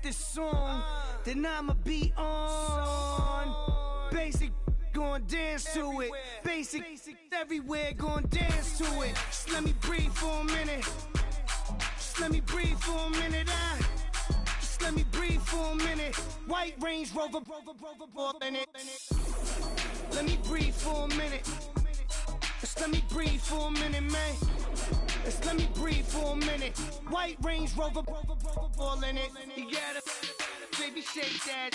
this song, then I'ma be on. Basic, gon' dance to it. Basic, everywhere, gon' dance to it. Just let me breathe for a minute. Just let me breathe for a minute. Just let me breathe for a minute. White Range Rover, in it. Let me breathe for a minute. Just let me breathe for a minute, man. Just let me breathe for a minute. White Range Rover, all in it. You gotta, baby, shake that,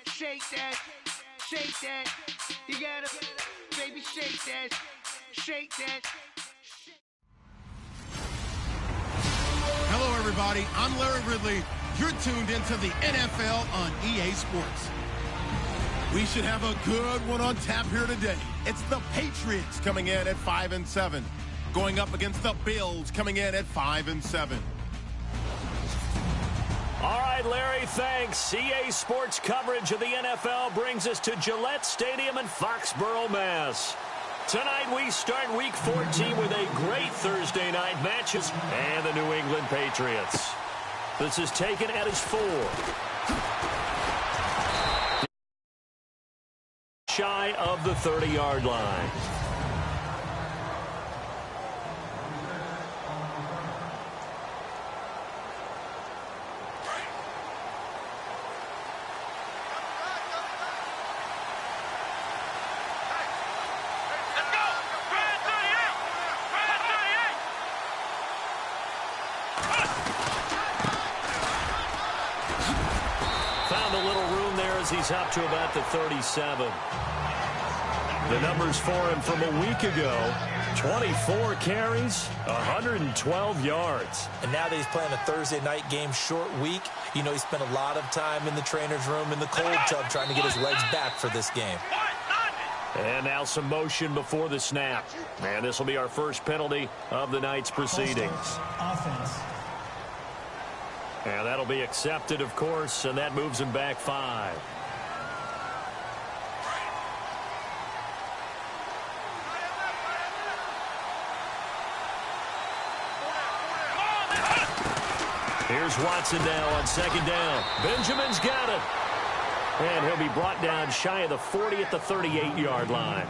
shake that, shake that. You gotta, baby, shake that, shake that. Hello, everybody. I'm Larry Ridley. You're tuned into the NFL on EA Sports. We should have a good one on tap here today. It's the Patriots coming in at 5-7, going up against the Bills coming in at 5-7. All right, Larry, thanks. EA Sports coverage of the NFL brings us to Gillette Stadium in Foxborough, Mass. Tonight we start Week 14 with a great Thursday night matches and the New England Patriots. This is taken at his 4. Shy of the 30-yard line. Found a little room there as he's up to about the 37. The numbers for him from a week ago: 24 carries, 112 yards. And now that he's playing a Thursday night game, short week, you know he spent a lot of time in the trainer's room in the cold tub trying to get his legs back for this game. And now some motion before the snap. And this will be our first penalty of the night's proceedings. Offense. And that'll be accepted, of course, and that moves him back 5. Here's Watson now on second down. Benjamin's got it. And he'll be brought down shy of the 40 at the 38-yard line.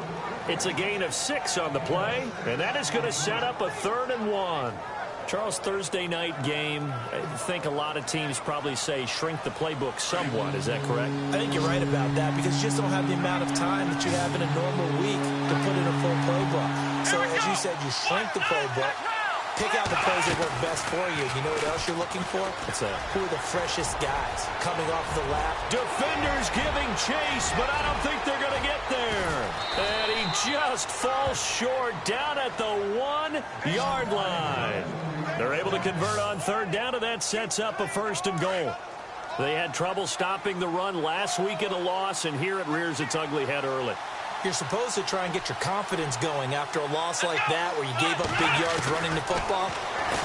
It's a gain of 6 on the play, and that is going to set up a 3rd and 1. Charles, Thursday night game, I think a lot of teams probably say shrink the playbook somewhat. Is that correct? I think you're right about that because you just don't have the amount of time that you have in a normal week to put in a full playbook. So as you said, you shrink the playbook, pick out the plays that work best for you. You know what else you're looking for? What's that? Who are the freshest guys coming off the lap? Defenders giving chase, but I don't think they're going to get there. And he just falls short down at the 1-yard line. They're able to convert on 3rd down, and that sets up a 1st and goal. They had trouble stopping the run last week in a loss, and here it rears its ugly head early. You're supposed to try and get your confidence going after a loss like that where you gave up big yards running the football.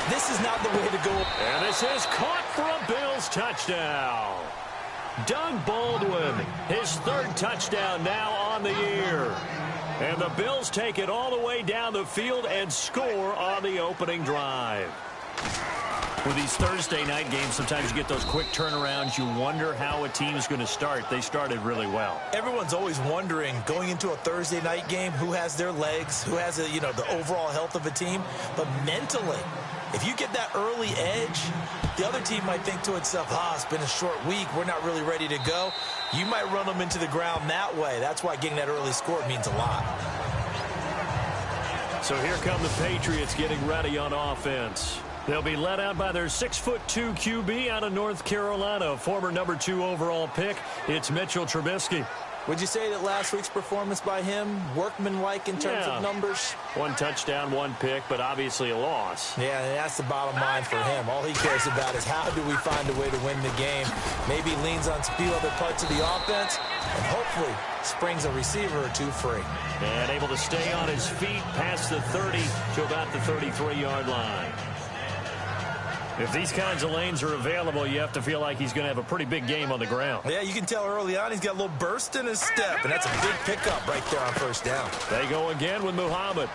This is not the way to go. And this is caught for a Bills touchdown. Doug Baldwin, his 3rd touchdown now on the year. And the Bills take it all the way down the field and score on the opening drive. With these Thursday night games, sometimes you get those quick turnarounds. You wonder how a team's going to start. They started really well. Everyone's always wondering, going into a Thursday night game, who has their legs, who has the overall health of a team. But mentally, if you get that early edge, the other team might think to itself, it's been a short week. We're not really ready to go. You might run them into the ground that way. That's why getting that early score means a lot. So here come the Patriots getting ready on offense. They'll be led out by their 6'2" QB out of North Carolina, former number 2 overall pick. It's Mitchell Trubisky. Would you say that last week's performance by him, workmanlike in terms of numbers? 1 touchdown, 1 pick, but obviously a loss. Yeah, and that's the bottom line for him. All he cares about is how do we find a way to win the game. Maybe he leans on a few other parts of the offense, and hopefully springs a receiver or 2 free. And able to stay on his feet past the 30 to about the 33-yard line. If these kinds of lanes are available, you have to feel like he's going to have a pretty big game on the ground. Yeah, you can tell early on he's got a little burst in his step, and that's a big pickup right there on 1st down. They go again with Muhammad.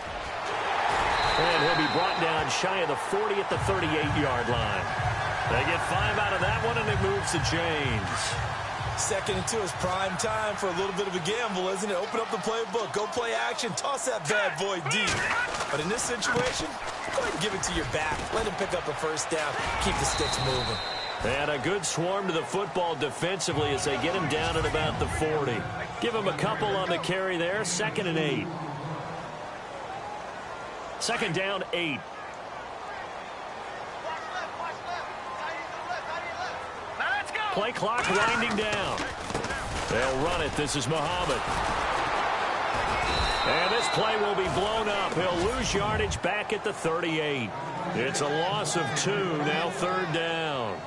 And he'll be brought down shy of the 40 at the 38-yard line. They get 5 out of that one, and it moves the chains. 2nd and 2 is prime time for a little bit of a gamble, isn't it? Open up the playbook, go play action, toss that bad boy deep. But in this situation, go ahead and give it to your back. Let him pick up a first down. Keep the sticks moving. And a good swarm to the football defensively as they get him down at about the 40. Give him a couple on the carry there. 2nd and 8. 2nd down, 8. Play clock winding down. They'll run it. This is Muhammad. And this play will be blown up. He'll lose yardage back at the 38. It's a loss of 2. Now 3rd down.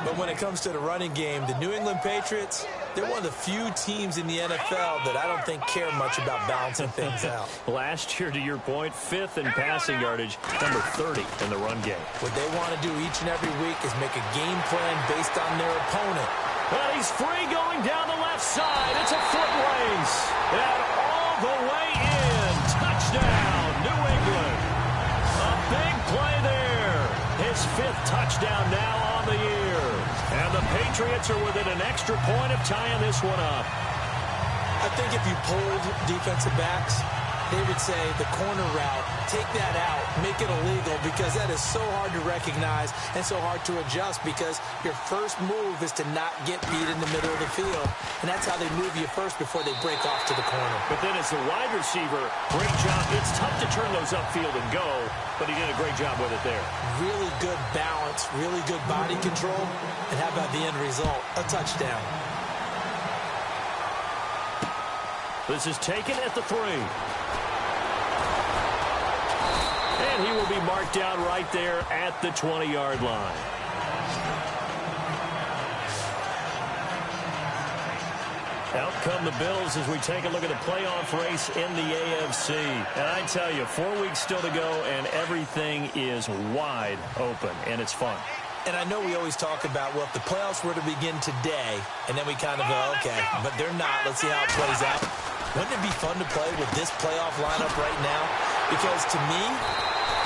But when it comes to the running game, the New England Patriots, they're one of the few teams in the NFL that I don't think care much about balancing things out. Last year, to your point, 5th in passing yardage, number 30 in the run game. What they want to do each and every week is make a game plan based on their opponent. But he's free going down the left side. It's a foot race. And all the way in. Touchdown, New England. A big play there. His 5th touchdown now on the year. And the Patriots are within an extra point of tying this one up. I think if you polled defensive backs, they would say the corner route, take that out, make it illegal, because that is so hard to recognize and so hard to adjust, because your first move is to not get beat in the middle of the field. And that's how they move you first before they break off to the corner. But then as the wide receiver, great job. It's tough to turn those upfield and go, but he did a great job with it there. Really good balance, really good body control, and how about the end result? A touchdown. This is taken at the 3. And he will be marked down right there at the 20-yard line. Out come the Bills as we take a look at the playoff race in the AFC. And I tell you, 4 weeks still to go, and everything is wide open, and it's fun. And I know we always talk about, well, if the playoffs were to begin today, and then we kind of go, okay, but they're not. Let's see how it plays out. Wouldn't it be fun to play with this playoff lineup right now? Because to me,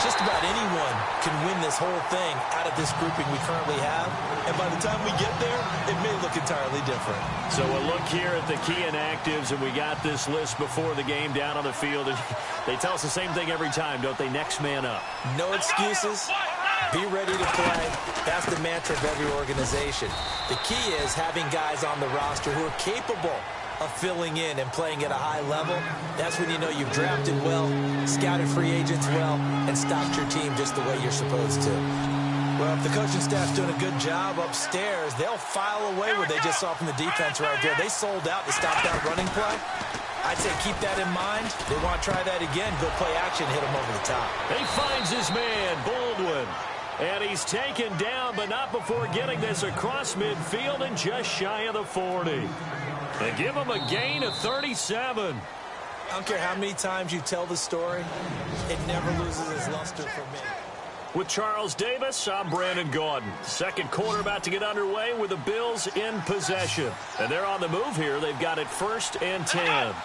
just about anyone can win this whole thing out of this grouping we currently have. And by the time we get there, it may look entirely different. So we'll look here at the key inactives, and we got this list before the game down on the field. And they tell us the same thing every time, don't they? Next man up. No excuses. Be ready to play. That's the mantra of every organization. The key is having guys on the roster who are capable of filling in and playing at a high level. That's when you know you've drafted well, scouted free agents well, and stopped your team just the way you're supposed to. Well, if the coaching staff's doing a good job upstairs, they'll file away what they just saw from the defense right there. They sold out to stop that running play. I'd say keep that in mind. They want to try that again. Go play action, hit them over the top. He finds his man, Baldwin. And he's taken down, but not before getting this across midfield and just shy of the 40. They give him a gain of 37. I don't care how many times you tell the story, it never loses its luster for me. With Charles Davis, I'm Brandon Gaudin. Second quarter about to get underway with the Bills in possession. And they're on the move here. They've got it 1st and 10.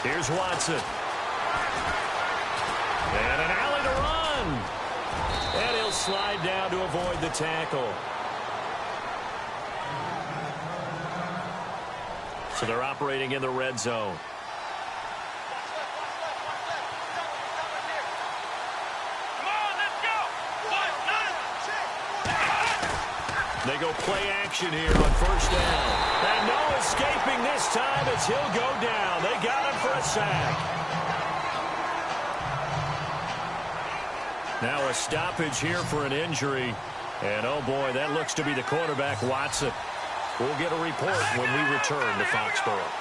Here's Watson. And an alley to run. And he'll slide down to avoid the tackle. So they're operating in the red zone. They go play action here on 1st down. And no escaping this time as he'll go down. They got him for a sack. Now a stoppage here for an injury. And oh boy, that looks to be the quarterback, Watson. We'll get a report when we return to Foxborough.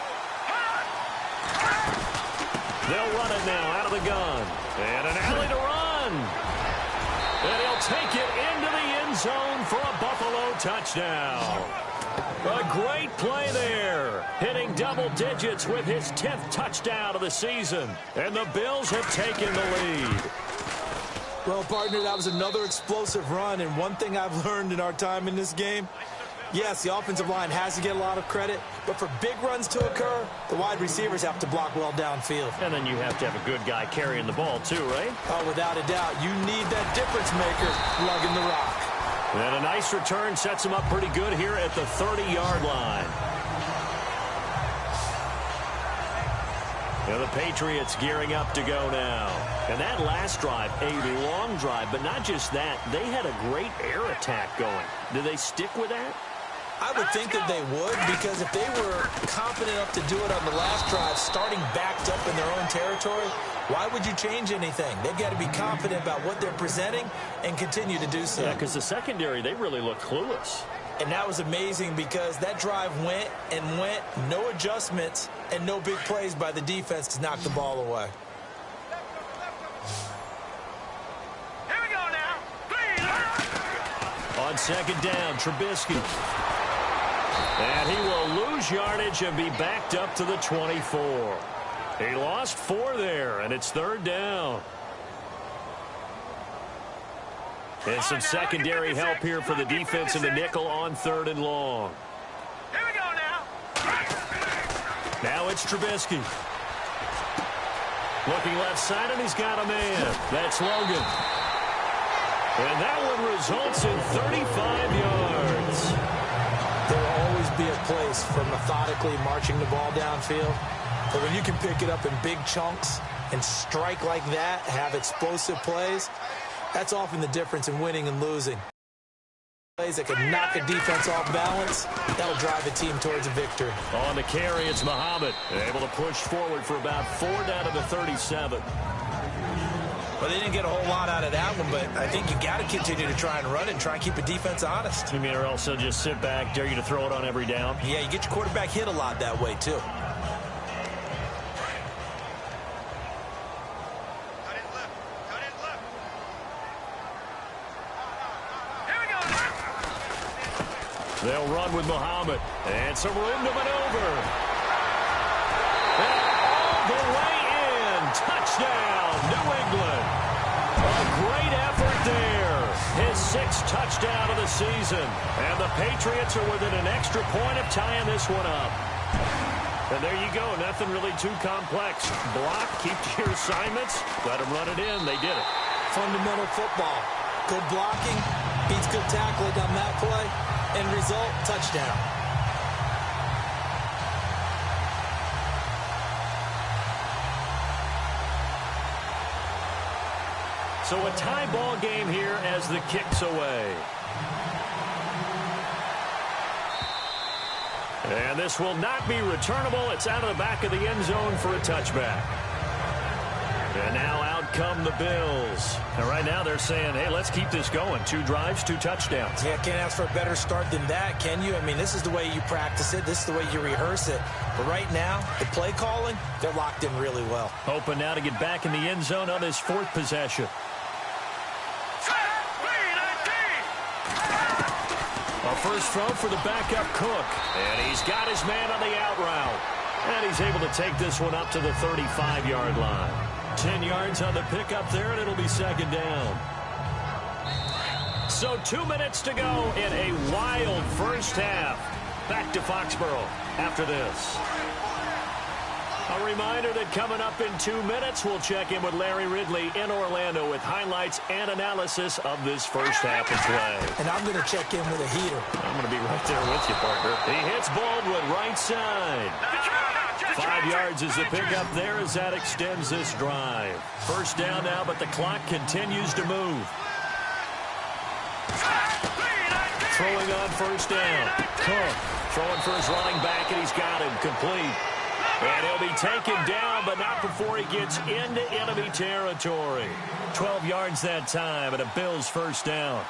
They'll run it now out of the gun. And an alley to run. And he'll take it into the end zone for a Buffalo touchdown. A great play there. Hitting double digits with his 10th touchdown of the season. And the Bills have taken the lead. Well, partner, that was another explosive run. And one thing I've learned in our time in this game, Yes, the offensive line has to get a lot of credit, but for big runs to occur, the wide receivers have to block well downfield. And then you have to have a good guy carrying the ball too, right? Oh, without a doubt. You need that difference maker lugging the rock. And a nice return sets him up pretty good here at the 30-yard line. And the Patriots gearing up to go now. And that last drive, a long drive, but not just that. They had a great air attack going. Do they stick with that? I would think that they would, because if they were confident enough to do it on the last drive, starting backed up in their own territory, why would you change anything? They've got to be confident about what they're presenting and continue to do so. Yeah, because the secondary, they really look clueless. And that was amazing because that drive went and went, no adjustments, and no big plays by the defense to knock the ball away. Here we go now. On second down, Trubisky. And he will lose yardage and be backed up to the 24. He lost 4 there, and it's third down. And some secondary help here for the defense in the nickel on 3rd and long. Here we go now. Now it's Trubisky. Looking left side, and he's got a man. That's Logan. And that one results in 35 yards. There will always be a place for methodically marching the ball downfield. But when you can pick it up in big chunks and strike like that, have explosive plays, that's often the difference in winning and losing. Plays that can knock a defense off balance, that'll drive a team towards a victory. On the carry, it's Muhammad. Able to push forward for about 4 down to the 37. Well, they didn't get a whole lot out of that one, but I think you got to continue to try and run it and try and keep a defense honest. You mean, or also just sit back, dare you to throw it on every down? Yeah, you get your quarterback hit a lot that way, too. They'll run with Muhammad. And some room to maneuver. And all the way in. Touchdown, New England. A great effort there. His 6th touchdown of the season. And the Patriots are within an extra point of tying this one up. And there you go. Nothing really too complex. Block, keep to your assignments. Let them run it in. They did it. Fundamental football. Good blocking beats good tackling on that play. End result, touchdown. So a tie ball game here as the kick's away. And this will not be returnable. It's out of the back of the end zone for a touchback. And now out come the Bills. And right now they're saying, hey, let's keep this going. 2 drives, 2 touchdowns. Yeah, can't ask for a better start than that, can you? I mean, this is the way you practice it. This is the way you rehearse it. But right now, the play calling, they're locked in really well. Hoping now to get back in the end zone on his 4th possession. A first throw for the backup Cook. And he's got his man on the out route. And he's able to take this one up to the 35-yard line. 10 yards on the pickup there, and it'll be second down. So 2 minutes to go in a wild first half. Back to Foxborough after this. A reminder that coming up in 2 minutes, we'll check in with Larry Ridley in Orlando with highlights and analysis of this first half of play. And I'm going to check in with a heater. I'm going to be right there with you, partner. He hits Baldwin right side. 5 yards is the pickup there as that extends this drive. First down now, but the clock continues to move. Throwing on first down. Cook throwing for his running back, and he's got him complete. And he'll be taken down, but not before he gets into enemy territory. 12 yards that time, and a Bills first down.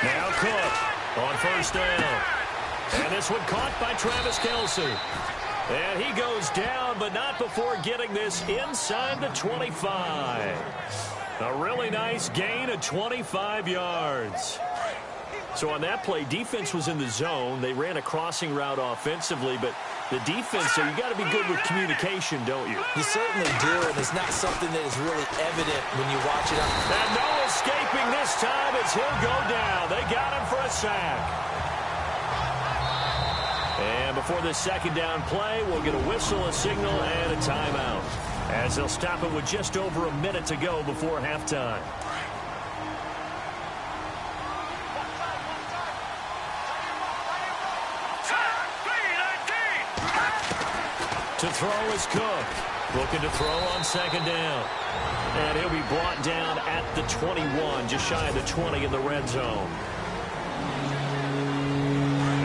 Now Cook on first down. And this one caught by Travis Kelce. And he goes down, but not before getting this inside the 25. A really nice gain of 25 yards. So on that play, defense was in the zone. They ran a crossing route offensively, but the defense, so you got to be good with communication, don't you? You certainly do, and it's not something that is really evident when you watch it. And no escaping this time as as he'll go down. They got him for a sack. And before this second down play, we'll get a whistle, a signal, and a timeout, as they'll stop it with just over a minute to go before halftime. To throw is Cook. Looking to throw on second down. And he'll be brought down at the 21, just shy of the 20 in the red zone.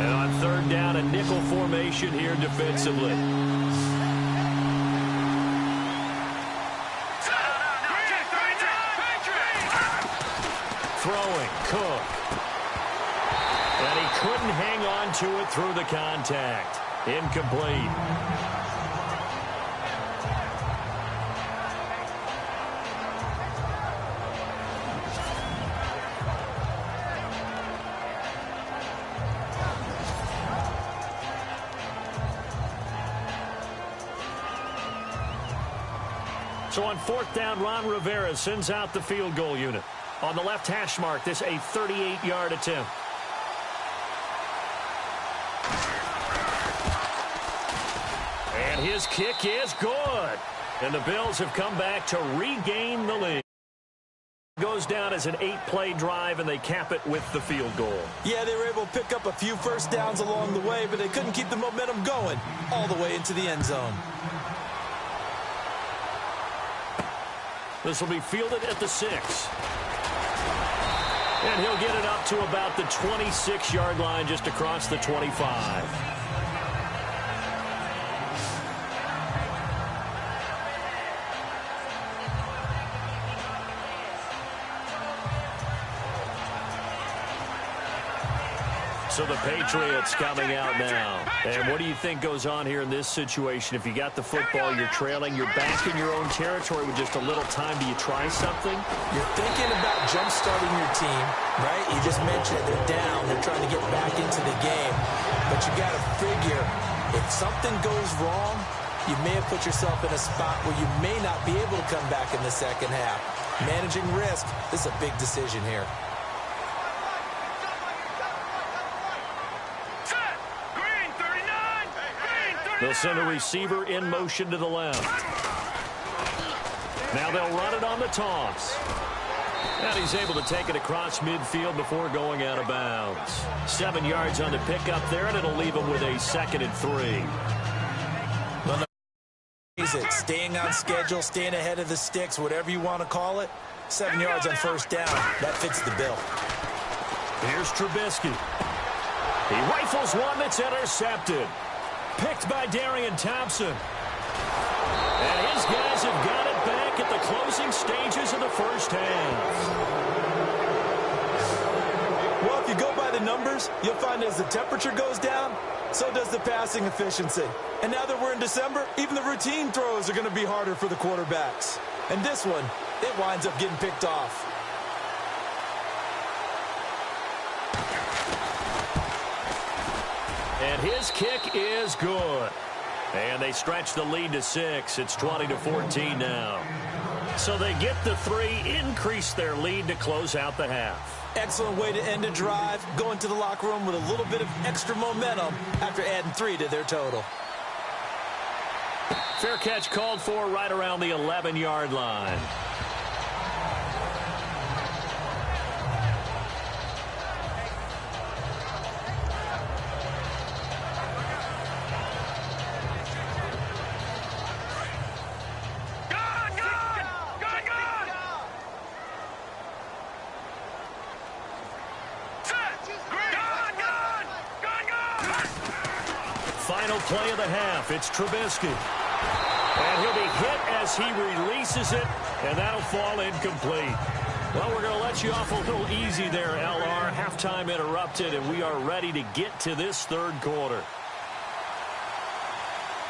And on third down, a nickel formation here defensively. Throwing, Cook. And he couldn't hang on to it through the contact. Incomplete. So on fourth down, Ron Rivera sends out the field goal unit. On the left hash mark, this a 38-yard attempt. And his kick is good. And the Bills have come back to regain the lead. Goes down as an 8-play drive, and they cap it with the field goal. Yeah, they were able to pick up a few first downs along the way, but they couldn't keep the momentum going all the way into the end zone. This will be fielded at the 6. And he'll get it up to about the 26-yard line, just across the 25. So the Patriots coming out now. And what do you think goes on here in this situation? If you got the football, you're trailing, you're back in your own territory with just a little time. Do you try something? You're thinking about jump-starting your team, right? You just mentioned it. They're down. They're trying to get back into the game. But you got to figure, if something goes wrong, you may have put yourself in a spot where you may not be able to come back in the second half. Managing risk, this is a big decision here. They'll send a receiver in motion to the left. Now they'll run it on the toss. And he's able to take it across midfield before going out of bounds. 7 yards on the pickup there, and it'll leave him with a 2nd and 3. Staying on schedule, staying ahead of the sticks, whatever you want to call it. 7 yards on first down. That fits the bill. Here's Trubisky. He rifles one that's intercepted. Picked by Darian Thompson. And his guys have got it back at the closing stages of the first half. Well, if you go by the numbers, you'll find as the temperature goes down, so does the passing efficiency. And now that we're in December, even the routine throws are going to be harder for the quarterbacks. And this one, it winds up getting picked off. And his kick is good. And they stretch the lead to 6. It's 20-14 now. So they get the 3, increase their lead to close out the half. Excellent way to end a drive, going to the locker room with a little bit of extra momentum after adding 3 to their total. Fair catch called for right around the 11-yard line. Final play of the half. It's Trubisky. And he'll be hit as he releases it, and that'll fall incomplete. Well, we're going to let you off a little easy there, LR. Halftime interrupted, and we are ready to get to this third quarter.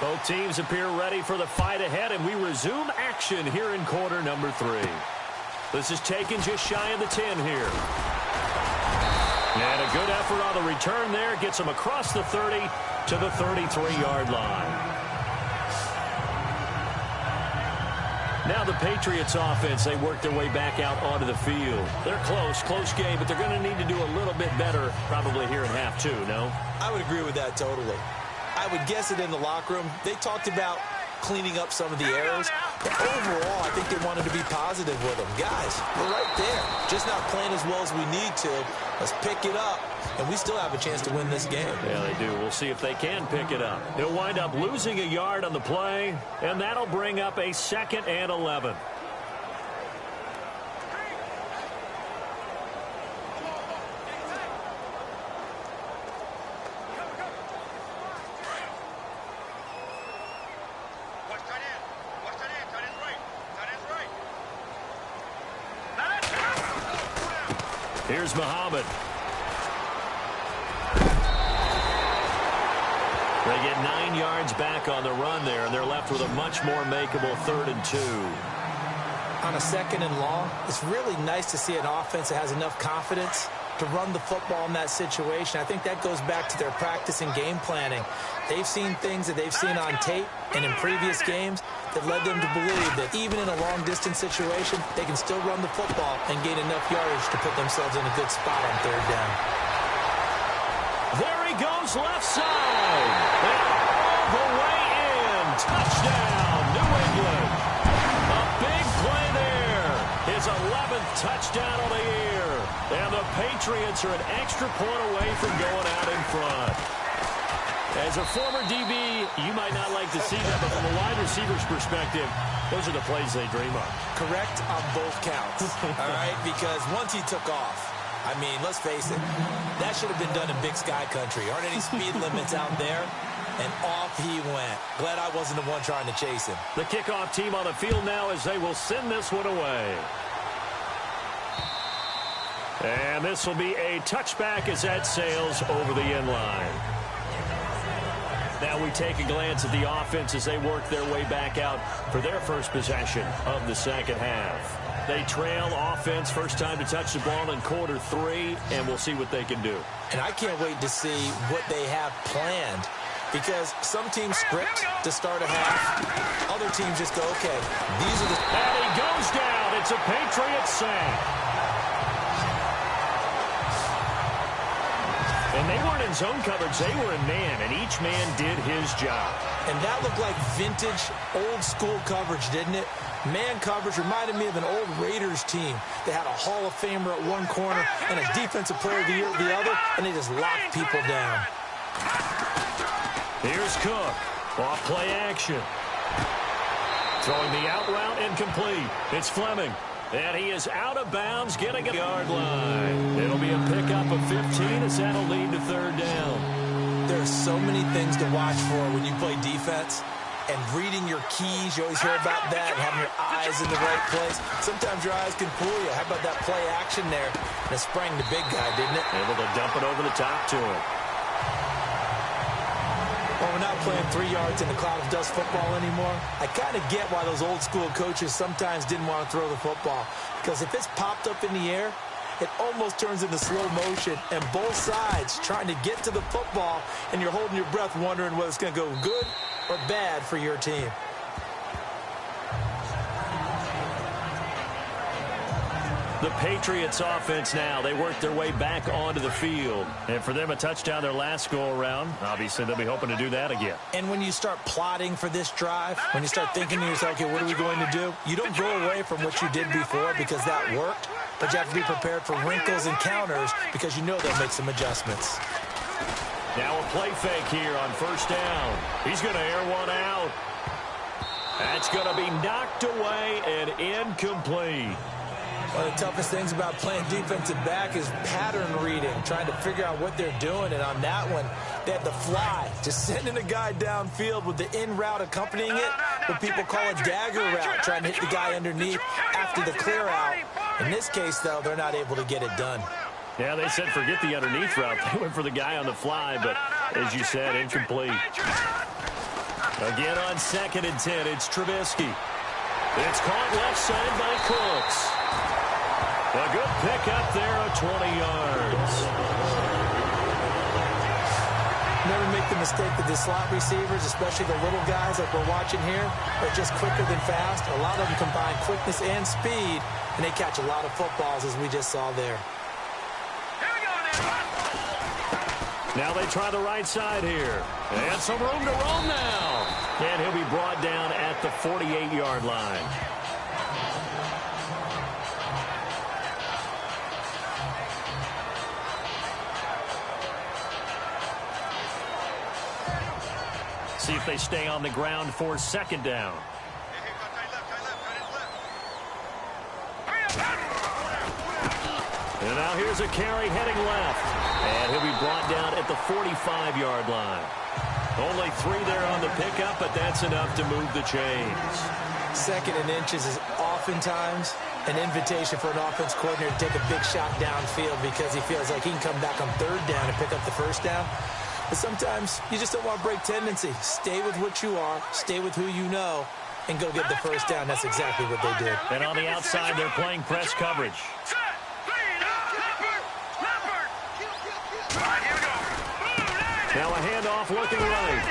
Both teams appear ready for the fight ahead, and we resume action here in quarter number 3. This is taken just shy of the 10 here. And a good effort on the return there. Gets him across the 30 to the 33-yard line. Now the Patriots offense, they work their way back out onto the field. They're close game, but they're going to need to do a little bit better probably here in half two, no? I would agree with that totally. I would guess it in the locker room. They talked about cleaning up some of the errors, but overall, I think they wanted to be positive with them. Guys, we're right there. Just not playing as well as we need to. Let's pick it up, and we still have a chance to win this game. Yeah, they do. We'll see if they can pick it up. They'll wind up losing a yard on the play, and that'll bring up a 2nd and 11. Here's Muhammad. They get 9 yards back on the run there, and they're left with a much more makeable 3rd and 2. On a 2nd and long, it's really nice to see an offense that has enough confidence to run the football in that situation. I think that goes back to their practice and game planning. They've seen things that they've seen on tape and in previous games that led them to believe that even in a long-distance situation, they can still run the football and gain enough yardage to put themselves in a good spot on 3rd down. There he goes, left side. And all the way in. Touchdown, New England. A big play there. His 11th touchdown of the year. And the Patriots are an extra point away from going out in front. As a former DB, you might not like to see that, but from a wide receiver's perspective, those are the plays they dream of. Correct on both counts, all right? Because once he took off, I mean, let's face it, that should have been done in Big Sky country. Aren't any speed limits out there? And off he went. Glad I wasn't the one trying to chase him. The kickoff team on the field now as they will send this one away. And this will be a touchback as that sails over the end line. Now we take a glance at the offense as they work their way back out for their first possession of the second half. They trail offense, first time to touch the ball in quarter 3, and we'll see what they can do. And I can't wait to see what they have planned, because some teams script to start a half. Other teams just go, okay, these are the... And he goes down. It's a Patriots sack. And they weren't in zone coverage. They were in man, and each man did his job. And that looked like vintage, old-school coverage, didn't it? Man coverage reminded me of an old Raiders team. They had a Hall of Famer at one corner and a Defensive Player of the Year at the other, and they just locked people down. Here's Cook. Off play action. Throwing the out route incomplete. It's Fleming. And he is out of bounds, getting a yard line. It'll be a pickup of 15 as that'll lead to 3rd down. There are so many things to watch for when you play defense. And reading your keys, you always hear about that, and having your eyes in the right place. Sometimes your eyes can fool you. How about that play action there? And it sprang the big guy, didn't it? Able to dump it over the top to him. Well, we're not playing 3 yards in the cloud of dust football anymore. I kind of get why those old school coaches sometimes didn't want to throw the football. Because if it's popped up in the air, it almost turns into slow motion. And both sides trying to get to the football, and you're holding your breath wondering whether it's going to go good or bad for your team. The Patriots offense now, they work their way back onto the field. And for them, a touchdown their last go-around. Obviously, they'll be hoping to do that again. And when you start plotting for this drive, when you start thinking to yourself, okay, what are we going to do? You don't go away from what you did before because that worked, but you have to be prepared for wrinkles and counters because you know they'll make some adjustments. Now a play fake here on 1st down. He's going to air one out. That's going to be knocked away and incomplete. One of the toughest things about playing defensive back is pattern reading, trying to figure out what they're doing. And on that one, they had the fly, just sending a guy downfield with the in route accompanying it, what people call a dagger route, trying to hit the guy underneath after the clear out. In this case, though, they're not able to get it done. Yeah, they said forget the underneath route. They went for the guy on the fly, but as you said, incomplete. Again on 2nd and 10, it's Trubisky. It's caught left side by Cooks. A good pickup there of 20 yards. never make the mistake that the slot receivers, especially the little guys like we're watching here, are just quicker than fast. A lot of them combine quickness and speed, and they catch a lot of footballs, as we just saw there. Now they try the right side here. And some room to roam now. And he'll be brought down at the 48-yard line. See if they stay on the ground for second down. And now here's a carry heading left. And he'll be brought down at the 45-yard line. Only 3 there on the pickup, but that's enough to move the chains. Second and inches is oftentimes an invitation for an offense coordinator to take a big shot downfield because he feels like he can come back on third down and pick up the first down. But sometimes you just don't want to break tendency. Stay with what you are, stay with who you know, and go get the first down. That's exactly what they did. And on the outside, they're playing press coverage. Now a handoff looking right.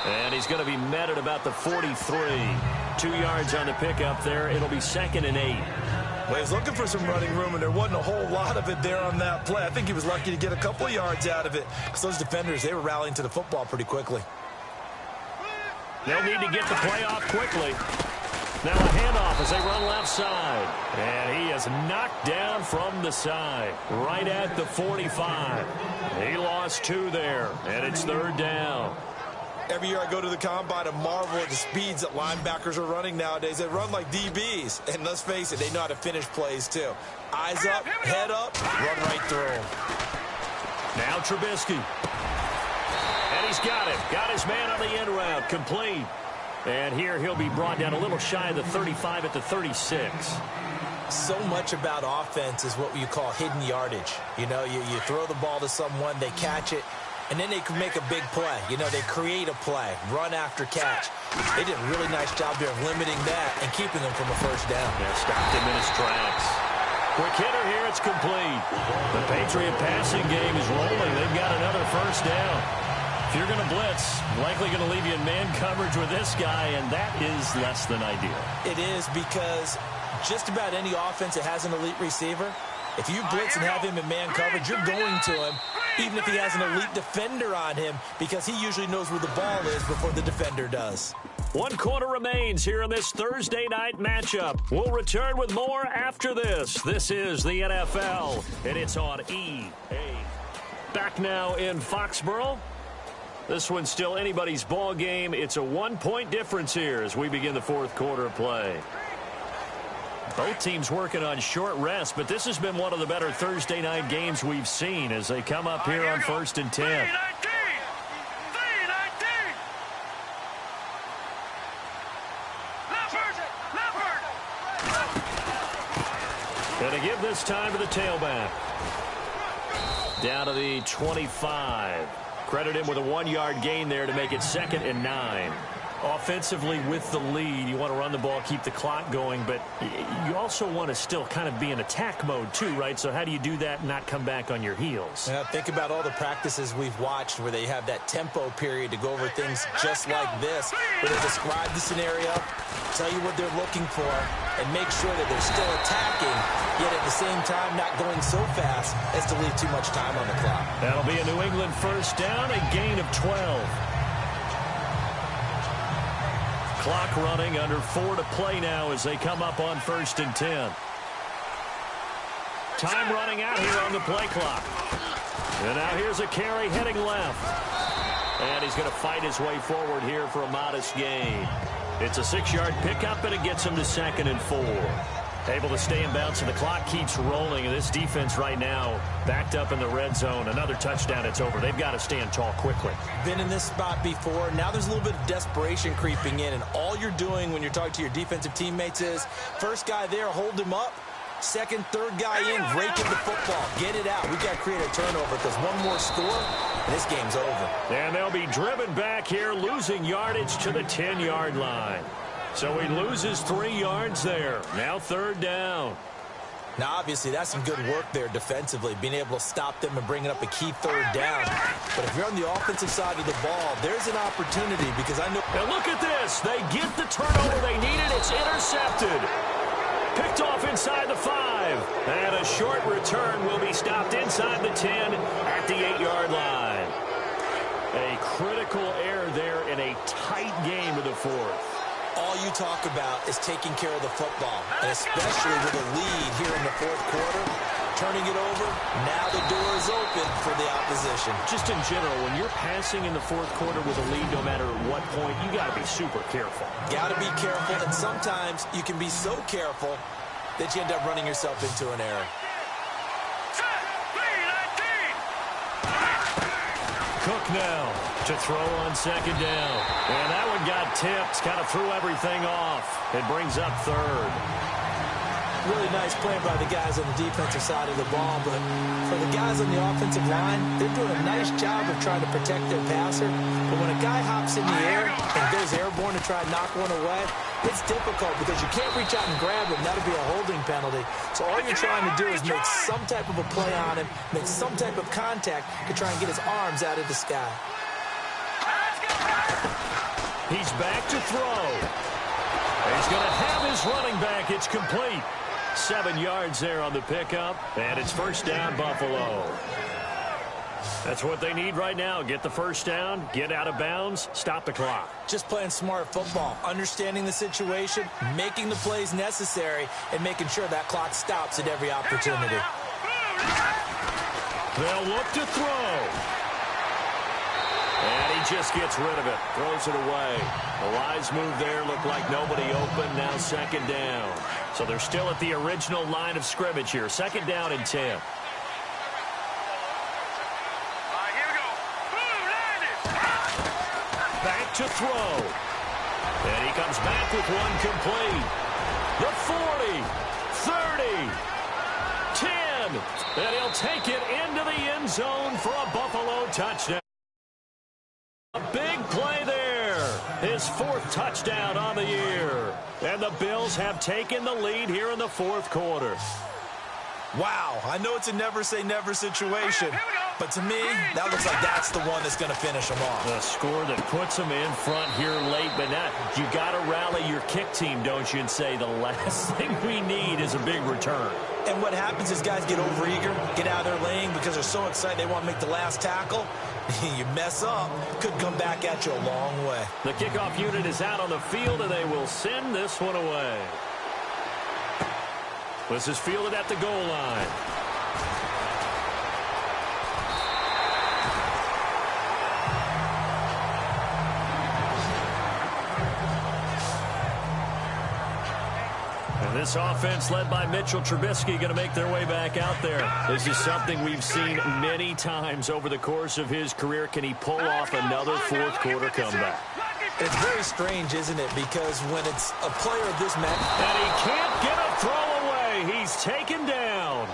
And he's going to be met at about the 43. 2 yards on the pickup there. It'll be second and 8. Well, he was looking for some running room, and there wasn't a whole lot of it there on that play. I think he was lucky to get a couple of yards out of it because those defenders, they were rallying to the football pretty quickly. They'll need to get the play off quickly. Now a handoff as they run left side. And he is knocked down from the side, right at the 45. He lost 2 there, and it's third down. Every year I go to the combine and marvel at the speeds that linebackers are running nowadays. They run like DBs, and let's face it, they know how to finish plays too. Eyes up, head up, run right through them. Now Trubisky. And he's got it. Got his man on the end route, complete. And here he'll be brought down a little shy of the 35 at the 36. So much about offense is what you call hidden yardage. You know, you throw the ball to someone, they catch it, and then they can make a big play. You know, they create a play, run after catch. They did a really nice job there of limiting that and keeping them from a first down. Yeah, stopped him in his tracks. Quick hitter here, it's complete. The Patriot passing game is rolling. They've got another first down. If you're going to blitz, likely going to leave you in man coverage with this guy, and that is less than ideal. It is because just about any offense that has an elite receiver, if you blitz and have him in man coverage, you're going to him, even if he has an elite defender on him, because he usually knows where the ball is before the defender does. 1 quarter remains here in this Thursday night matchup. We'll return with more after this. This is the NFL, and it's on EA. Back now in Foxborough. This one's still anybody's ball game. It's a 1-point difference here as we begin the fourth quarter of play. Both teams working on short rest, but this has been one of the better Thursday night games we've seen as they come up here on 1st and 10. Going to give this time to the tailback. Down to the 25. Credit him with a 1-yard gain there to make it 2nd and 9. Offensively with the lead, you want to run the ball, keep the clock going, but you also want to still kind of be in attack mode too, right? So how do you do that and not come back on your heels? Yeah, think about all the practices we've watched where they have that tempo period to go over things just like this, where they describe the scenario, tell you what they're looking for, and make sure that they're still attacking, yet at the same time not going so fast as to leave too much time on the clock. That'll be a New England first down, a gain of 12. Clock running, under 4 to play now as they come up on 1st and 10. Time running out here on the play clock. And now here's a carry heading left. And he's going to fight his way forward here for a modest gain. It's a 6-yard pickup, and it gets him to 2nd and 4. Able to stay in bounds, and the clock keeps rolling. And this defense right now backed up in the red zone. Another touchdown, it's over. They've got to stand tall quickly. Been in this spot before. Now there's a little bit of desperation creeping in, and all you're doing when you're talking to your defensive teammates is first guy there, hold him up. Second, third guy in, rake in the football. Get it out. We've got to create a turnover because one more score, and this game's over. And they'll be driven back here, losing yardage to the 10-yard line. So he loses 3 yards there. Now 3rd down. Now, obviously, that's some good work there defensively, being able to stop them and bringing up a key third down. But if you're on the offensive side of the ball, there's an opportunity because I know... And look at this. They get the turnover they needed. It's intercepted. Picked off inside the 5. And a short return will be stopped inside the 10 at the 8-yard line. A critical error there in a tight game of the fourth. All you talk about is taking care of the football, and especially with a lead here in the fourth quarter, turning it over, now the door is open for the opposition. Just in general, when you're passing in the fourth quarter with a lead, no matter what point, you got to be super careful. Got to be careful, and sometimes you can be so careful that you end up running yourself into an error. Cook now to throw on second down. And that one got tipped, kind of threw everything off. It brings up third. Really nice play by the guys on the defensive side of the ball, but for the guys on the offensive line, they're doing a nice job of trying to protect their passer. But when a guy hops in the air and goes airborne to try and knock one away, it's difficult because you can't reach out and grab him. That'll be a holding penalty. So all you're trying to do is make some type of a play on him, make some type of contact to try and get his arms out of the sky. He's back to throw. He's going to have his running back. It's complete. 7 yards there on the pickup, and it's first down, Buffalo. That's what they need right now. Get the first down, get out of bounds, stop the clock. Just playing smart football, understanding the situation, making the plays necessary, and making sure that clock stops at every opportunity. They'll look to throw. And he just gets rid of it, throws it away. The wise move there, looked like nobody open, now second down. So they're still at the original line of scrimmage here. Second down and 10. Back to throw. And he comes back with one complete. The 40, 30, 10. And he'll take it into the end zone for a Buffalo touchdown. A big play there. His 4th touchdown on the year. And the Bills have taken the lead here in the fourth quarter. Wow, I know it's a never-say-never situation, but to me, that looks like that's the one that's going to finish them off. A score that puts them in front here late, but not. You got to rally your kick team, don't you, and say the last thing we need is a big return. And what happens is guys get overeager, get out of their lane because they're so excited they want to make the last tackle. You mess up, could come back at you a long way. The kickoff unit is out on the field, and they will send this one away. This is fielded at the goal line. And this offense led by Mitchell Trubisky going to make their way back out there. This is something we've seen many times over the course of his career. Can he pull off another fourth quarter comeback? It's very strange, isn't it? Because when it's a player of this magnitude... And he can't get a throw away. He's taken down.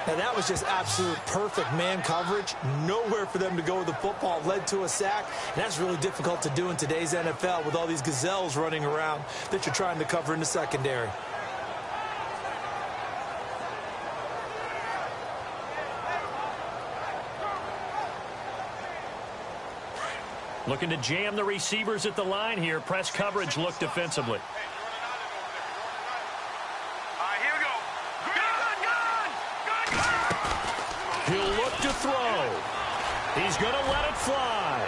Now, that was just absolute perfect man coverage. Nowhere for them to go with the football. Led to a sack. And that's really difficult to do in today's NFL with all these gazelles running around that you're trying to cover in the secondary. Looking to jam the receivers at the line here. Press coverage look defensively. He'll look to throw. He's going to let it fly.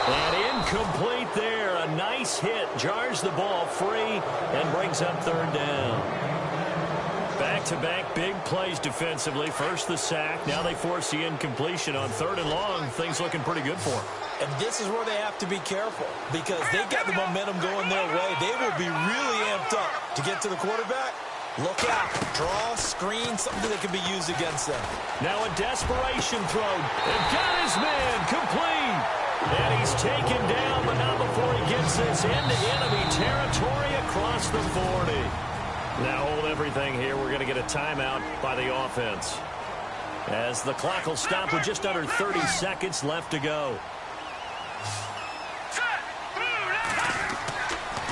And incomplete there. A nice hit. Jars the ball free and brings up third down. Back-to-back big plays defensively. First the sack. Now they force the incompletion on third and long. Things looking pretty good for them. And this is where they have to be careful because they got the momentum going their way. They will be really amped up to get to the quarterback. Look out. Draw, screen, something that can be used against them. Now a desperation throw. And got his man complete. And he's taken down, but not before he gets this into enemy territory across the 40. Now hold everything here. We're going to get a timeout by the offense. As the clock will stop with just under 30 seconds left to go.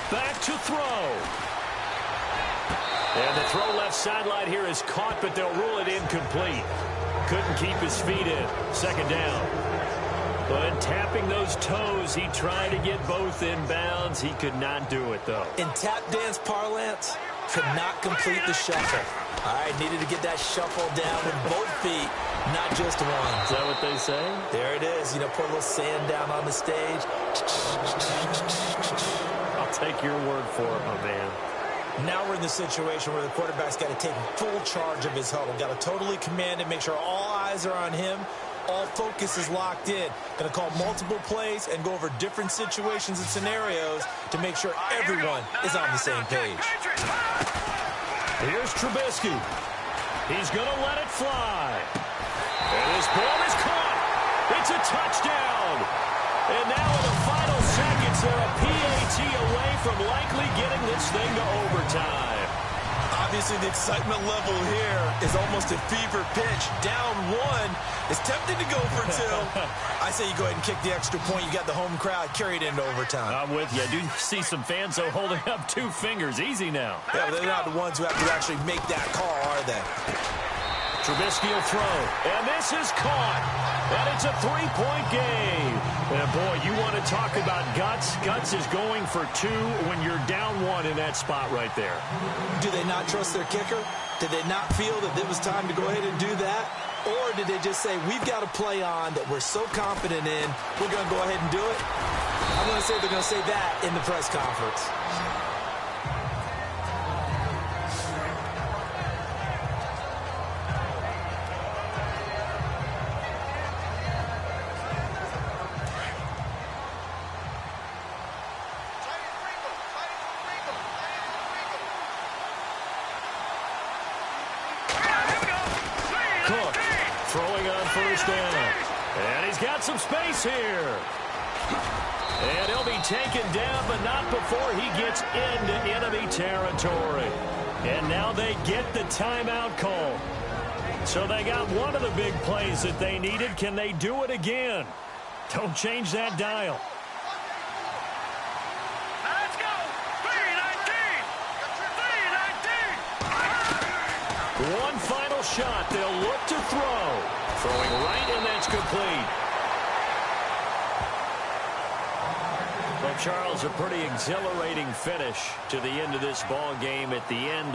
Back to throw. And the throw left sideline here is caught, but they'll rule it incomplete. Couldn't keep his feet in. Second down. But tapping those toes, he tried to get both in bounds. He could not do it, though. In tap dance parlance, could not complete the shuffle. All right, needed to get that shuffle down with both feet, not just one. Is that what they say? There it is. You know, put a little sand down on the stage. I'll take your word for it, my man. Now we're in the situation where the quarterback's got to take full charge of his huddle. Got to totally command it, make sure all eyes are on him. All focus is locked in. Going to call multiple plays and go over different situations and scenarios to make sure everyone is on the same page. Here's Trubisky. He's going to let it fly. And this ball is caught. It's a touchdown. And now in the final seconds, they're a PAT away from likely getting this thing to overtime. Obviously, the excitement level here is almost a fever pitch. Down one. It's tempting to go for two. I say you go ahead and kick the extra point. You got the home crowd carried into overtime. I'm with you. I do see some fans, though, holding up 2 fingers. Easy now. Yeah, but they're not the ones who have to actually make that call, are they? Trubisky will throw. And this is caught. And it's a 3-point game. And, boy, you want to talk about guts. Guts is going for 2 when you're down 1 in that spot right there. Do they not trust their kicker? Did they not feel that it was time to go ahead and do that? Or did they just say, we've got a play on that we're so confident in, we're going to go ahead and do it? I'm going to say they're going to say that in the press conference. Throwing on first down. And he's got some space here. And he'll be taken down, but not before he gets into enemy territory. And now they get the timeout call. So they got one of the big plays that they needed. Can they do it again? Don't change that dial. Let's go. 3-19. 3-19. One final shot. They'll look to throw. Throwing right, and that's complete. Well, Charles, a pretty exhilarating finish to the end of this ball game. At the end,